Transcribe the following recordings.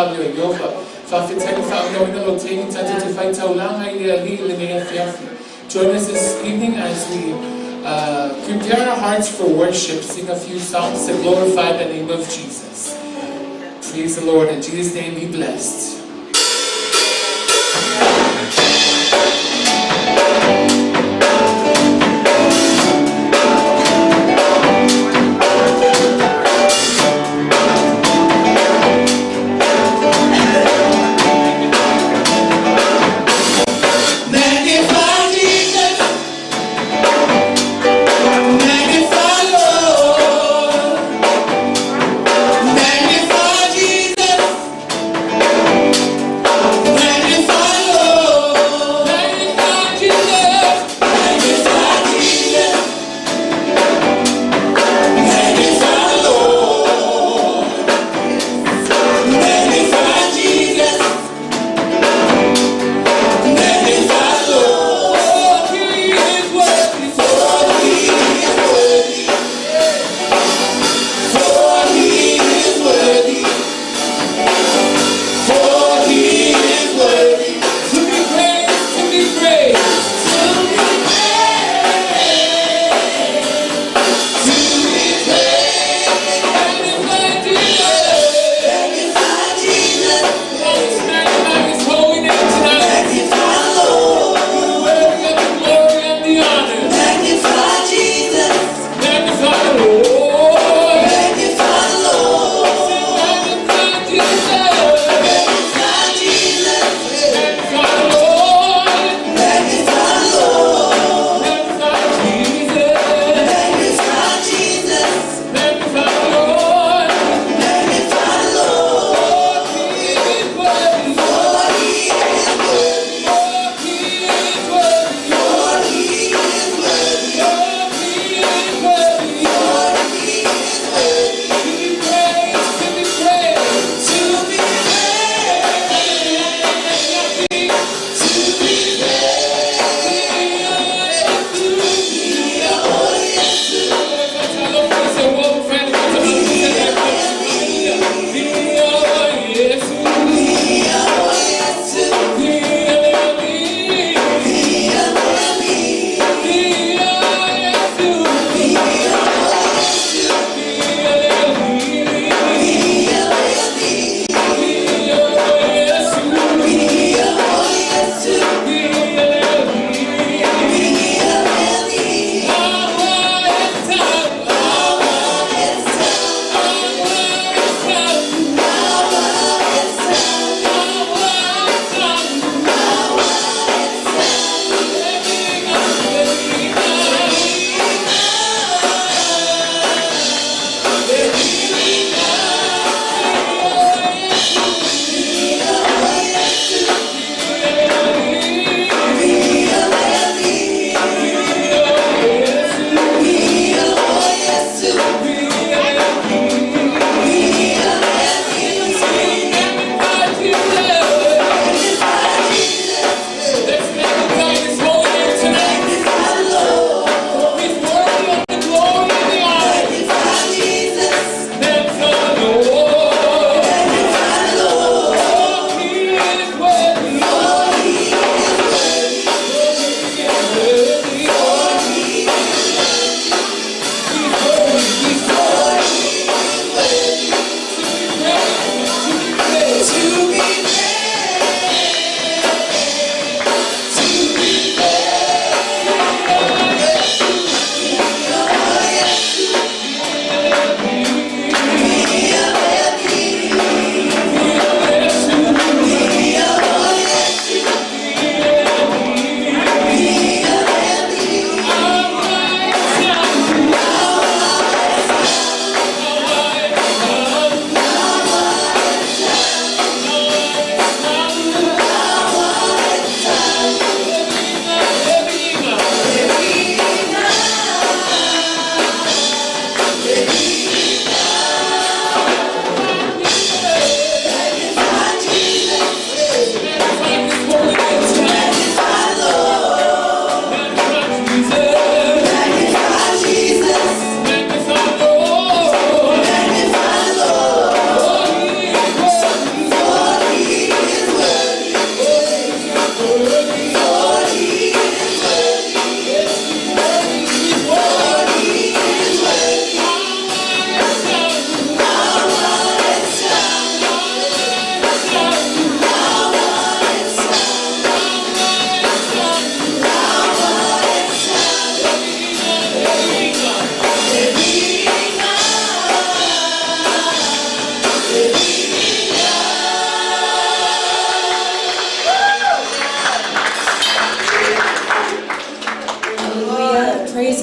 Fabio Yoba. Fafitani Fabio no taking to fight Taulanga Fiafi. Join us this evening as we prepare our hearts for worship, sing a few songs to glorify the name of Jesus. Praise the Lord. In Jesus' name be blessed. Magnify Jesus.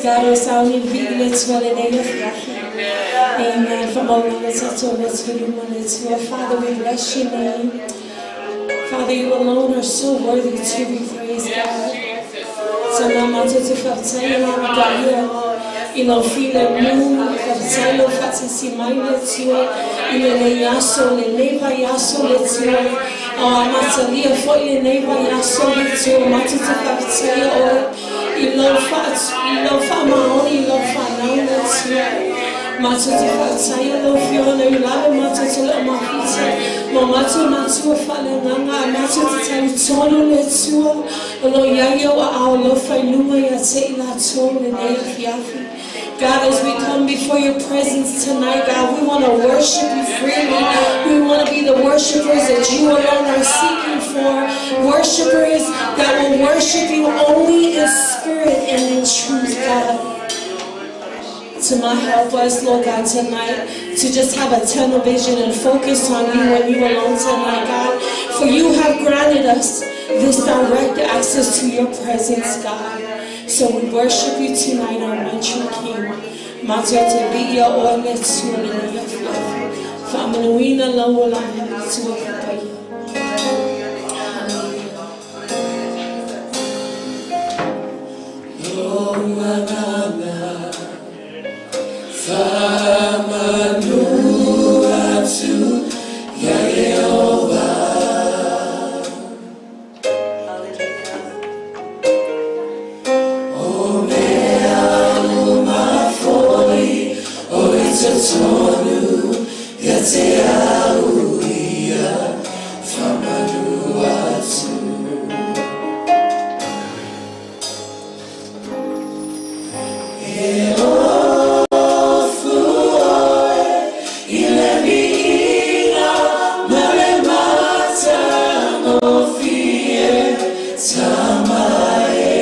God, os awn i'n fi'n et wel yn ei ffriachu. Amen. Father, we bless your name. Father, you alone are so worthy to be praised, God. Sama to whakataia na magaia I lo file mu, whakataia lo whatisi mai le tua, I le yaso, le neiva yaso le tua, o amata lia foi le neiva yaso le tua, mata te whakataia o, I lo whamaoni, I lo whanau le tua, mata te whakataia lo fiona, I lawe mata te le mahita, mo matu matua whale nganga, mata te tau tono le tua, lo yayo a ao lo whainuma I a te I la tō le nei fiafi. God, as we come before your presence tonight, God, we want to worship you freely. We want to be the worshipers that you alone are seeking for. Worshipers that will worship you only in spirit and in truth, God. To my help us, Lord God, tonight, to just have a tunnel vision and focus on you and you alone tonight, God. For you have granted us this direct access to your presence, God. So we worship you tonight, our one true King. Mato te biya o le tua le nia fiafi. Whamanuina lau la tua kapaya. Whamanua tu ya Yehova. Tonu yate auia whamanua tu. E ofu oe I le miina mare mata no fie tamae.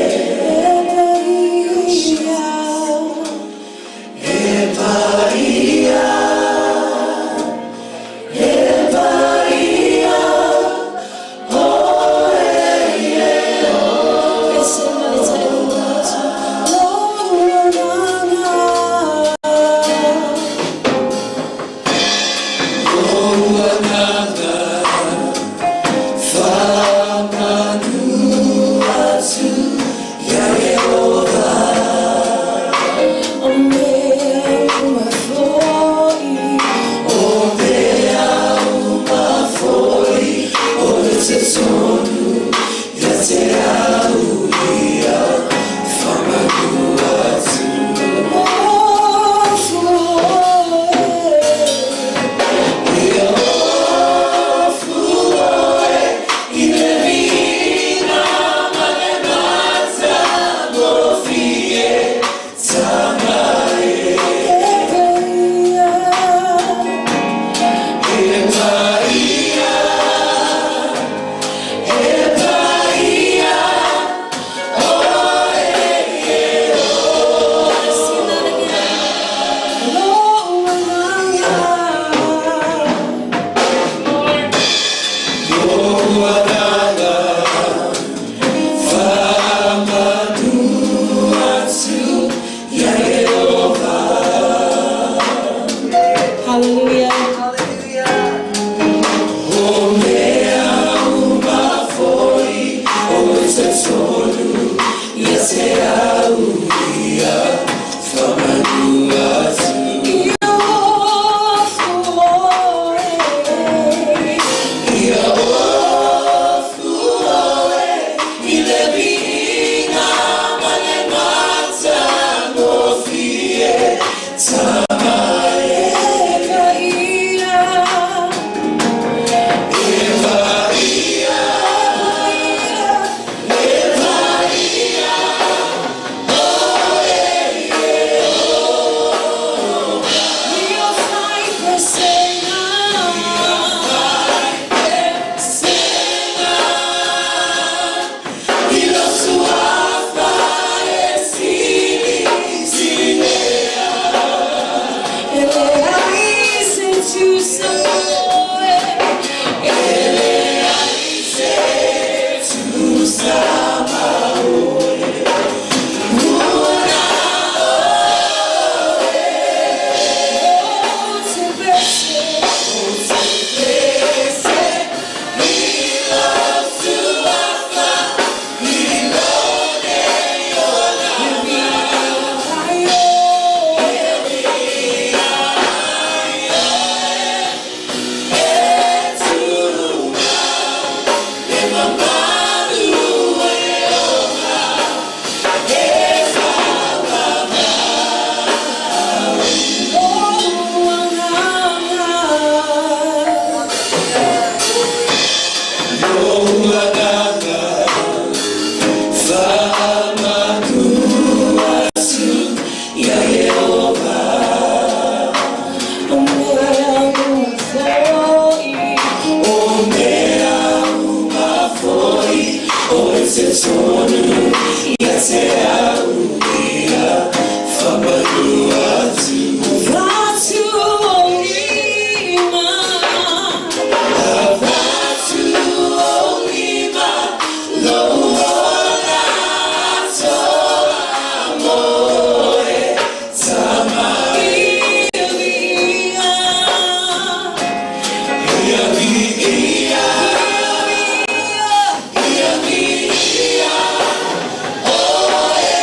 Oh,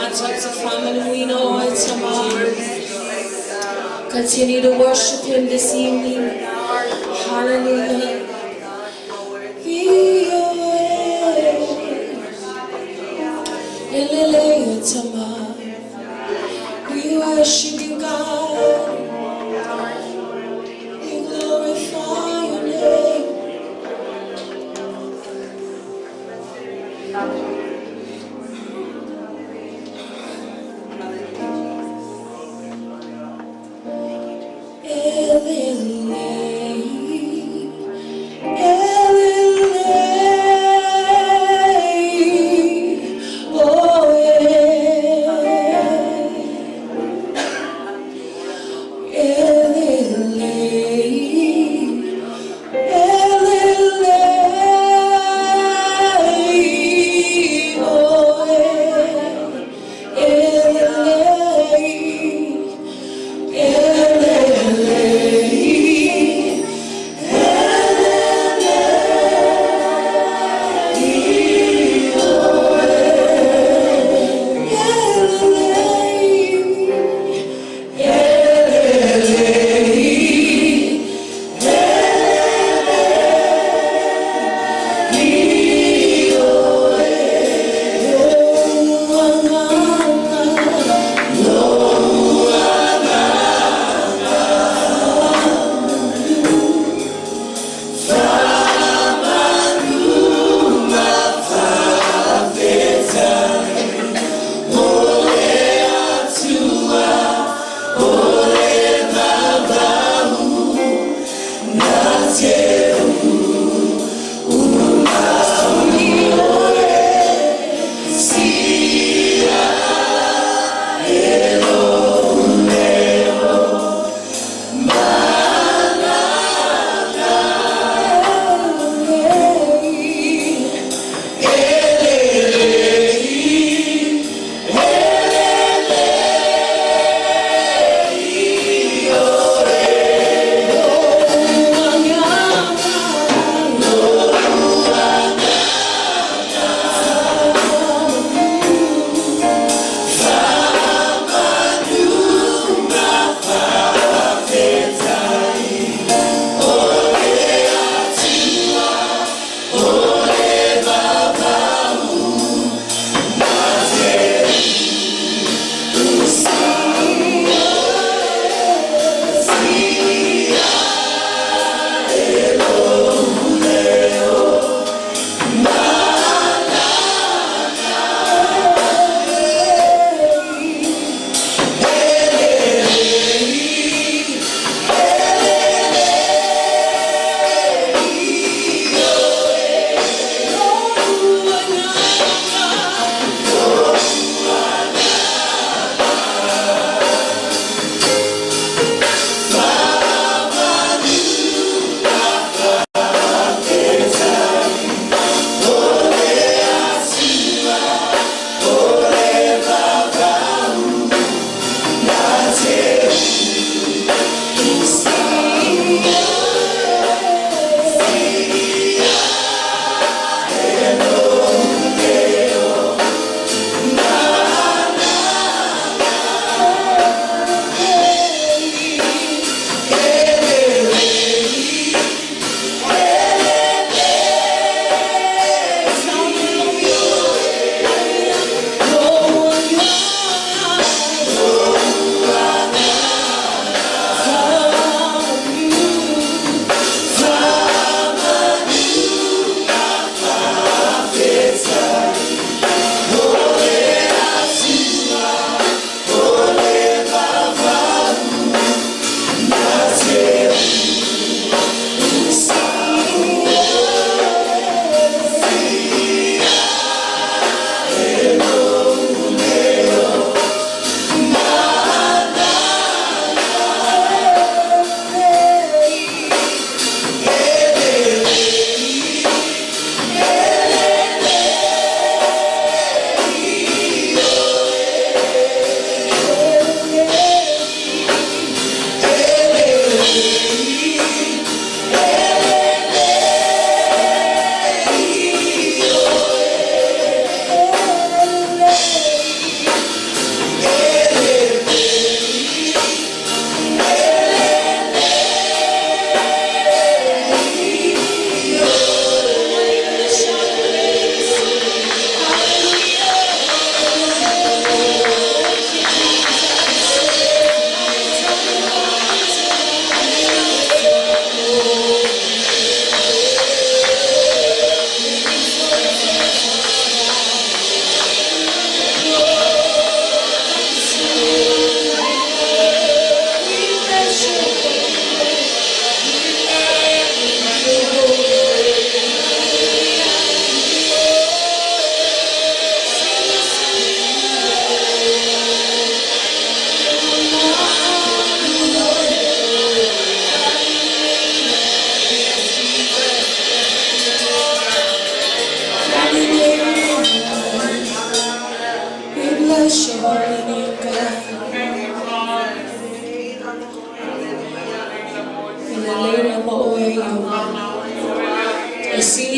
Matata family, we know it's a man. Continue to worship him this evening. Hallelujah. We worship you, God. We glorify your name.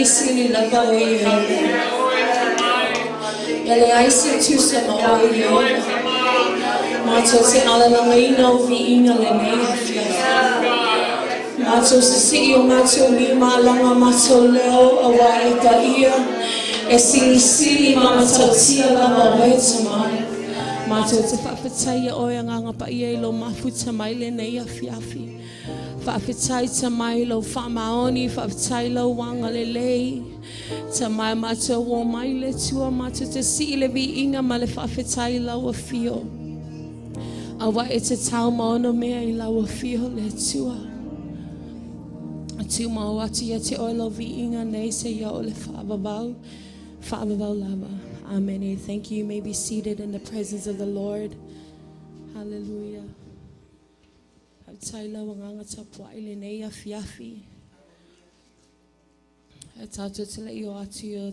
sili lava o iyo. Ele aise tu sama o iyo. Mato se alala ino vi inga le nei fiafi. Mato se si o mato lima langa mato leo awa e ka ia. E sili mama tautia lava o e tamai. Mato te whawhataia o e nganga pa ia I lo mafu tamai le nei a fiafi. Whawhatai tamai lo whamaoni, whawhatai lo wanga le lei. Tamai mato o mai le tua mato te si le vi inga ma le whawhatai lau a fio. Awa e te tau maono mea I lau a fio le tua. A tu mau atu ia te oilo vi inga nei se ia o le whaavavau. Whaavavau lava. Amen. Thank you. You may be seated in the presence of the Lord. Hallelujah. Taila wanganga tapua ile nei a fiafi. E tato te lei o atu o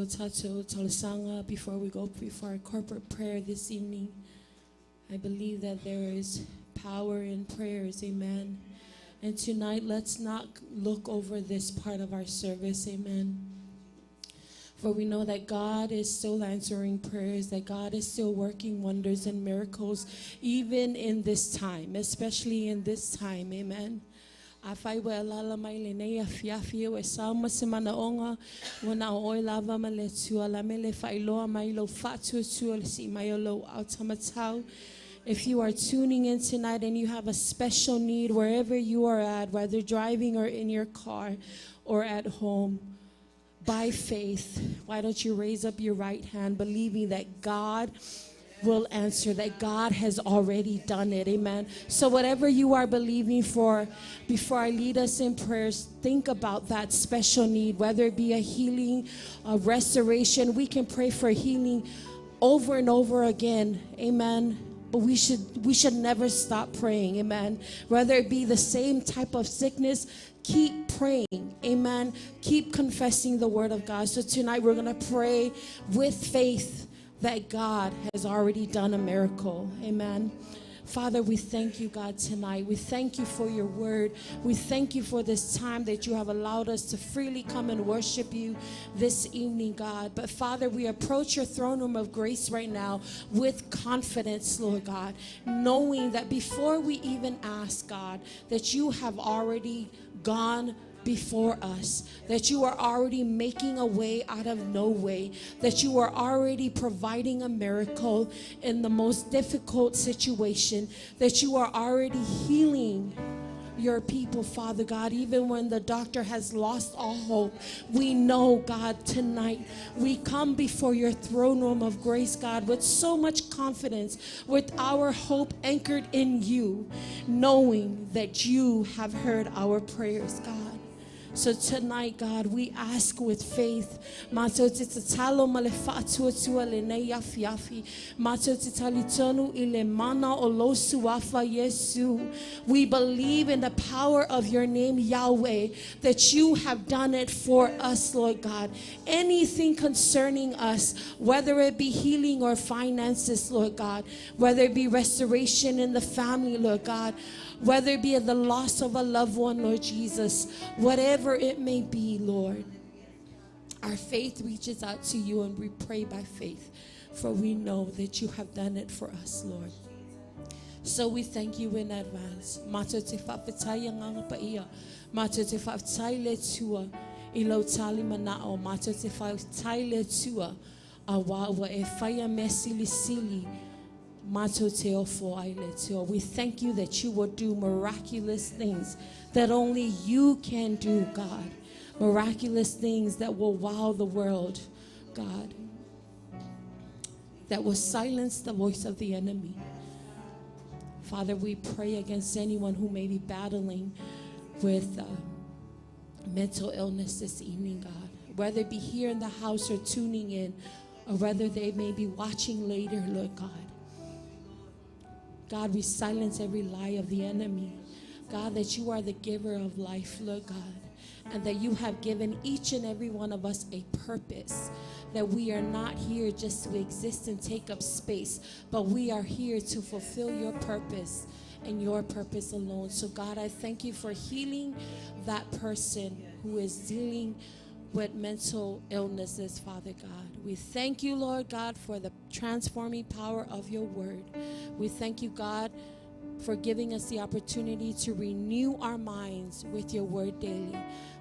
tato talasanga before we go before our corporate prayer this evening. I believe that there is power in prayers. Amen. And tonight, let's not look over this part of our service. Amen. For we know that God is still answering prayers, that God is still working wonders and miracles, even in this time, especially in this time. Amen. Afai wa lala mai le nei afiafi o sama semana onga wana oi lava male tua la mele fai loa mai lo fatu tua si mai lo automatau. If you are tuning in tonight and you have a special need wherever you are at, whether driving or in your car or at home, by faith, why don't you raise up your right hand, believing that God will answer, that God has already done it. Amen. So whatever you are believing for, before I lead us in prayers, think about that special need, whether it be a healing, a restoration. We can pray for healing over and over again. Amen. But we should never stop praying. Amen. Whether it be the same type of sickness, keep praying. Amen. Keep confessing the word of God. So tonight we're going to pray with faith that God has already done a miracle. Amen. Father, we thank you, God, tonight. We thank you for your word. We thank you for this time that you have allowed us to freely come and worship you this evening, God. But Father, we approach your throne room of grace right now with confidence, Lord God, knowing that before we even ask, God, that you have already gone before us, that you are already making a way out of no way, that you are already providing a miracle in the most difficult situation, that you are already healing your people, Father God, even when the doctor has lost all hope. We know, God, tonight we come before your throne room of grace, God, with so much confidence, with our hope anchored in you, knowing that you have heard our prayers, God. So tonight, God, we ask with faith. Mato te tatalo male fatua tua le nei afi afi. Mato te talitonu ile mana o lo suafa Yesu. We believe in the power of your name, Yahweh, that you have done it for us, Lord God. Anything concerning us, whether it be healing or finances, Lord God, whether it be restoration in the family, Lord God, whether it be the loss of a loved one, Lord Jesus, whatever it may be, Lord, our faith reaches out to you and we pray by faith, for we know that you have done it for us, Lord. So we thank you in advance. Mato te whawhetaya nganga pa ia. Mato te whawhetai le tua I lau tali manao. Mato te whawhetai le tua a wawa e whaia me sili sili. Mato te ofo ai le tua. We thank you that you will do miraculous things that only you can do, God. Miraculous things that will wow the world, God. That will silence the voice of the enemy. Father, we pray against anyone who may be battling with mental illness this evening, God. Whether it be here in the house or tuning in, or whether they may be watching later, Lord God. God, we silence every lie of the enemy. God, that you are the giver of life, Lord God, and that you have given each and every one of us a purpose, that we are not here just to exist and take up space, but we are here to fulfill your purpose and your purpose alone. So God, I thank you for healing that person who is dealing with mental illnesses, Father God. We thank you, Lord God, for the transforming power of your word. We thank you, God, for giving us the opportunity to renew our minds with your word daily.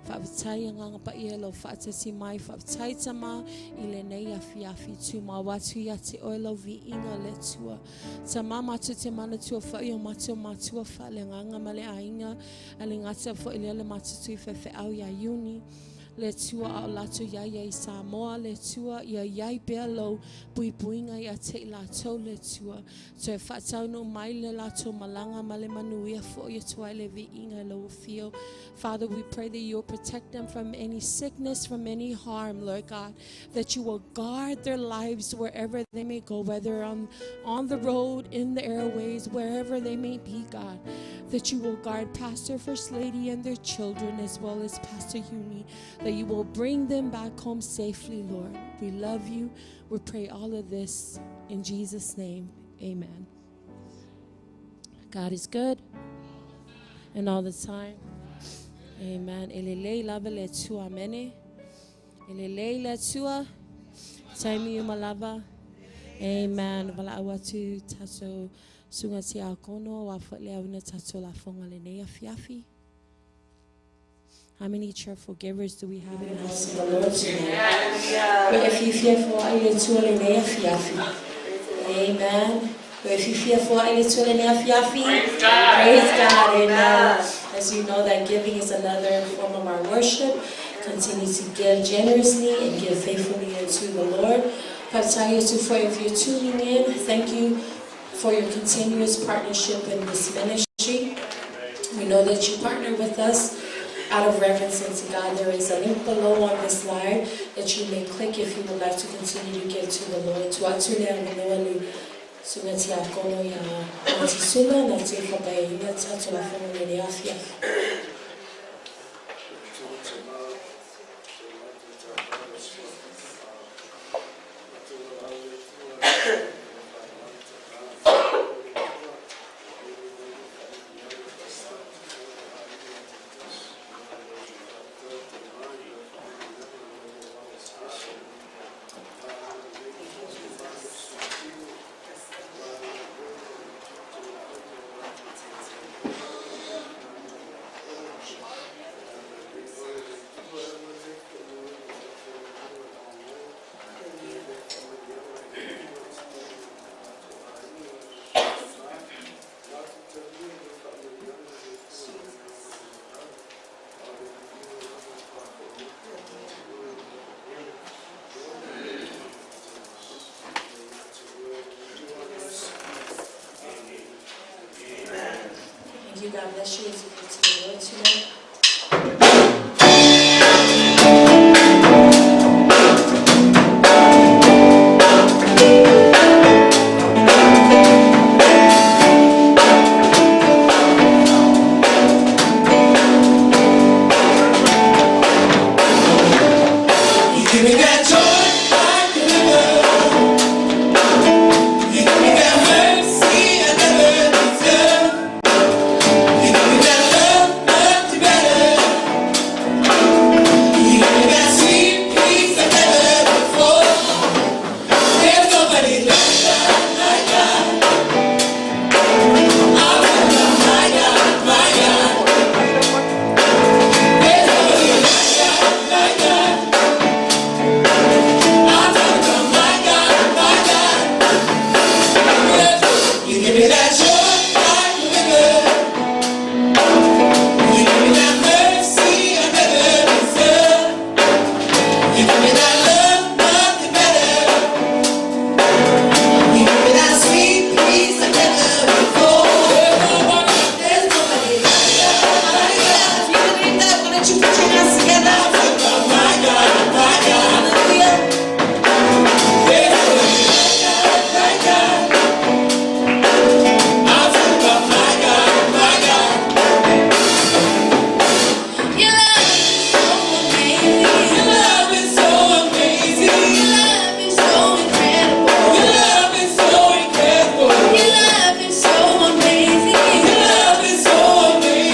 Whaafetai nganga pa'ielo whaatatsi mai whaafetaitama ilenei afiafi tu mawatu ya te oilo vi inga le tua. Ta mamatu te mana tua whaio matua matua whaale nganga male a inga alingata whailele matutu I whewhe au ya uni. Le tua au lato yaya I Samoa, le tua ia yai belo bui buinga ia te lato le tua. So e whatau no mai le lato malanga male manuia fo ia tua le vi inga lo fio. Father, we pray that you will protect them from any sickness, from any harm, Lord God, that you will guard their lives wherever they may go, whether on the road, in the airways, wherever they may be, God, that you will guard Pastor, First Lady, and their children, as well as Pastor Uni, that you will bring them back home safely, Lord. We love you. We pray all of this in Jesus' name. Amen. God is good, and all the time. Amen. Elelei lava le tua mene. Elelei le tua. Taimi umalava. Amen. Vala awatu taso sunga ti akono wa fat le awina taso la fonga le nea fiafi. How many cheerful givers do we have in the house of the Lord tonight? If you fearful, I let you le nea fiafi. Amen. If you fearful, I let you le nea fiafi. Praise God. Amen. As you know that giving is another form of our worship. Continue to give generously and give faithfully unto the Lord. If you're tuning in, thank you for your continuous partnership in this ministry. We know that you partner with us out of reverence unto God. There is a link below on this slide that you may click if you would like to continue to give to the Lord. Sungati akono ya matisula na tifa baina tatu la fomo le afya. God bless you as you go to the Lord tonight.